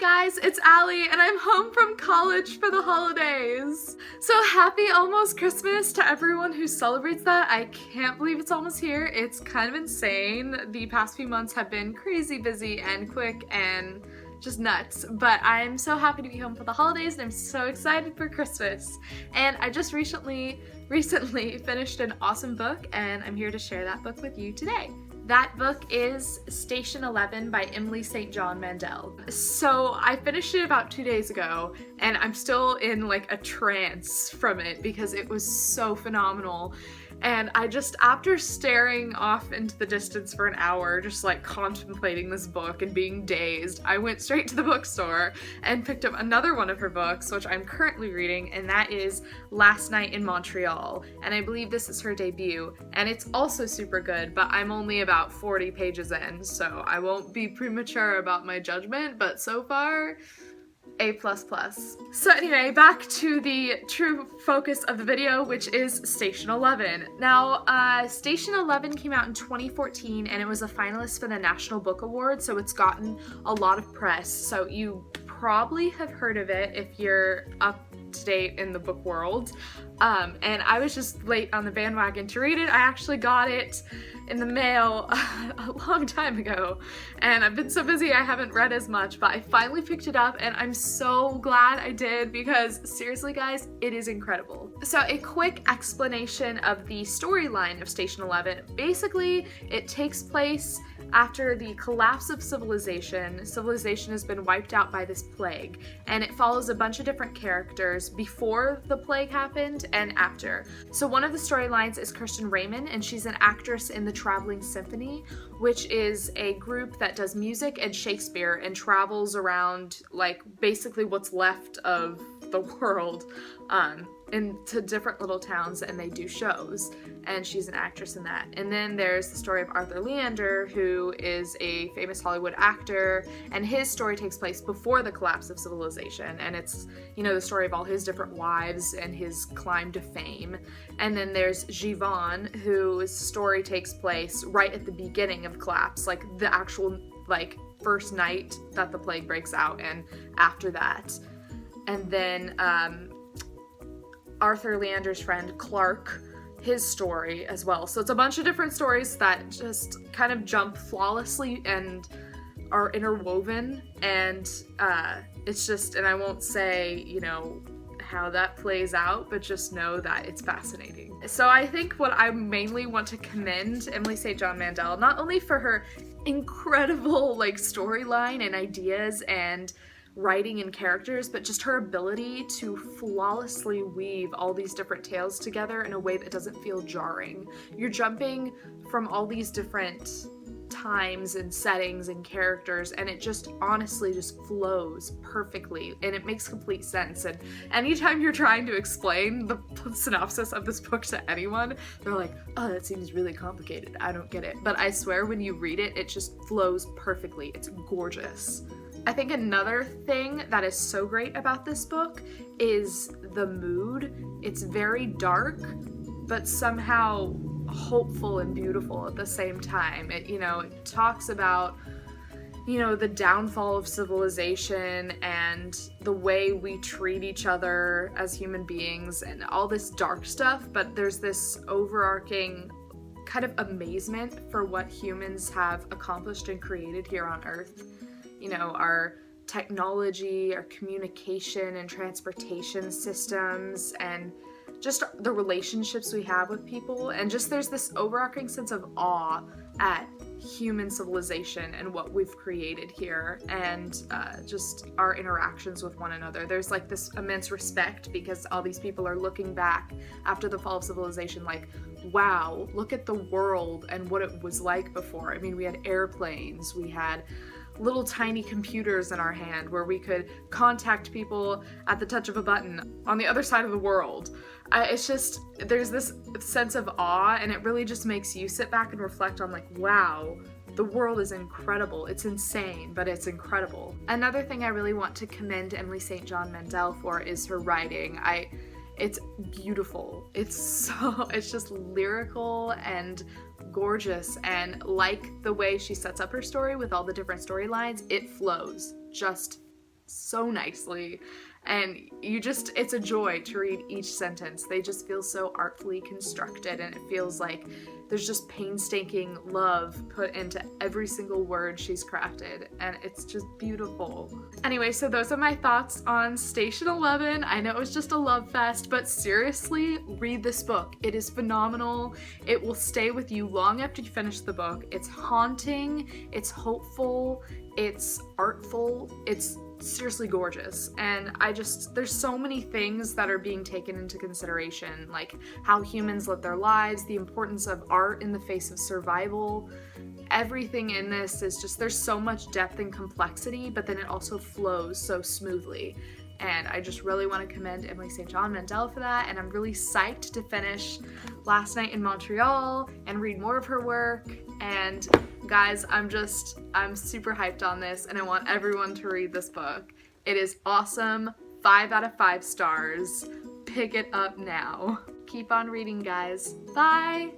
guys, it's Allie and I'm home from college for the holidays. So happy almost Christmas to everyone who celebrates that. I can't believe it's almost here. It's kind of insane. The past few months have been crazy busy and quick and just nuts, but I'm so happy to be home for the holidays and I'm so excited for Christmas. And I just recently finished an awesome book and I'm here to share that book with you today. That book is Station 11 by Emily St. John Mandel. So I finished it about 2 days ago and I'm still in like a trance from it because it was so phenomenal. And I just, after staring off into the distance for an hour, just like contemplating this book and being dazed, I went straight to the bookstore and picked up another one of her books, which I'm currently reading, and that is Last Night in Montreal. And I believe this is her debut, and it's also super good, but I'm only about 40 pages in, so I won't be premature about my judgment, but so far, A++. So anyway, back to the true focus of the video, which is Station 11. Now, Station 11 came out in 2014 and it was a finalist for the National Book Award, so it's gotten a lot of press. So you probably have heard of it if you're up to date in the book world. And I was just late on the bandwagon to read it. I actually got it in the mail a long time ago and I've been so busy I haven't read as much, but I finally picked it up and I'm so glad I did because seriously guys, it is incredible. So a quick explanation of the storyline of Station 11. Basically, it takes place after the collapse of civilization. Civilization has been wiped out by this plague, and it follows a bunch of different characters before the plague happened and after. So one of the storylines is Kirsten Raymond, and she's an actress in the Traveling Symphony, which is a group that does music and Shakespeare and travels around like basically what's left of the world into different little towns, and they do shows, and she's an actress in that. And then there's the story of Arthur Leander, who is a famous Hollywood actor, and his story takes place before the collapse of civilization, and it's, you know, the story of all his different wives and his climb to fame. And then there's Jivan, whose story takes place right at the beginning of collapse, like the actual like first night that the plague breaks out and after that. And then Arthur Leander's friend Clark, his story as well. So it's a bunch of different stories that just kind of jump flawlessly and are interwoven, and it's just, and I won't say, you know, how that plays out, but just know that it's fascinating. So I think what I mainly want to commend Emily St. John Mandel, not only for her incredible like storyline and ideas and writing and characters, but just her ability to flawlessly weave all these different tales together in a way that doesn't feel jarring. You're jumping from all these different times and settings and characters, and it just honestly just flows perfectly and it makes complete sense. And anytime you're trying to explain the synopsis of this book to anyone, they're like, oh, that seems really complicated, I don't get it. But I swear when you read it, it just flows perfectly. It's gorgeous. I think another thing that is so great about this book is the mood. It's very dark, but somehow hopeful and beautiful at the same time. It, you know, it talks about, you know, the downfall of civilization and the way we treat each other as human beings and all this dark stuff, but there's this overarching kind of amazement for what humans have accomplished and created here on Earth. You know, our technology, our communication and transportation systems, and just the relationships we have with people, and just there's this overarching sense of awe at human civilization and what we've created here, and just our interactions with one another. There's like this immense respect because all these people are looking back after the fall of civilization like, wow, look at the world and what it was like before. I mean, we had airplanes, we had little tiny computers in our hand where we could contact people at the touch of a button on the other side of the world. It's just, there's this sense of awe, and it really just makes you sit back and reflect on like, wow, the world is incredible. It's insane, but it's incredible. Another thing I really want to commend Emily St. John Mandel for is her writing. It's beautiful. It's just lyrical and gorgeous, and like the way she sets up her story with all the different storylines, it flows just so nicely. And it's a joy to read each sentence. They just feel so artfully constructed, and it feels like there's just painstaking love put into every single word she's crafted, and it's just beautiful. Anyway, so those are my thoughts on Station 11. I know it was just a love fest, but seriously, read this book. It is phenomenal. It will stay with you long after you finish the book. It's haunting, it's hopeful, it's artful, it's seriously gorgeous. And there's so many things that are being taken into consideration, like how humans live their lives, the importance of art in the face of survival. Everything in this is just, there's so much depth and complexity, but then it also flows so smoothly. And I just really want to commend Emily St. John Mandel for that, and I'm really psyched to finish Last Night in Montreal and read more of her work. And guys, I'm super hyped on this, and I want everyone to read this book. It is awesome. 5 out of 5 stars. Pick it up now. Keep on reading, guys. Bye!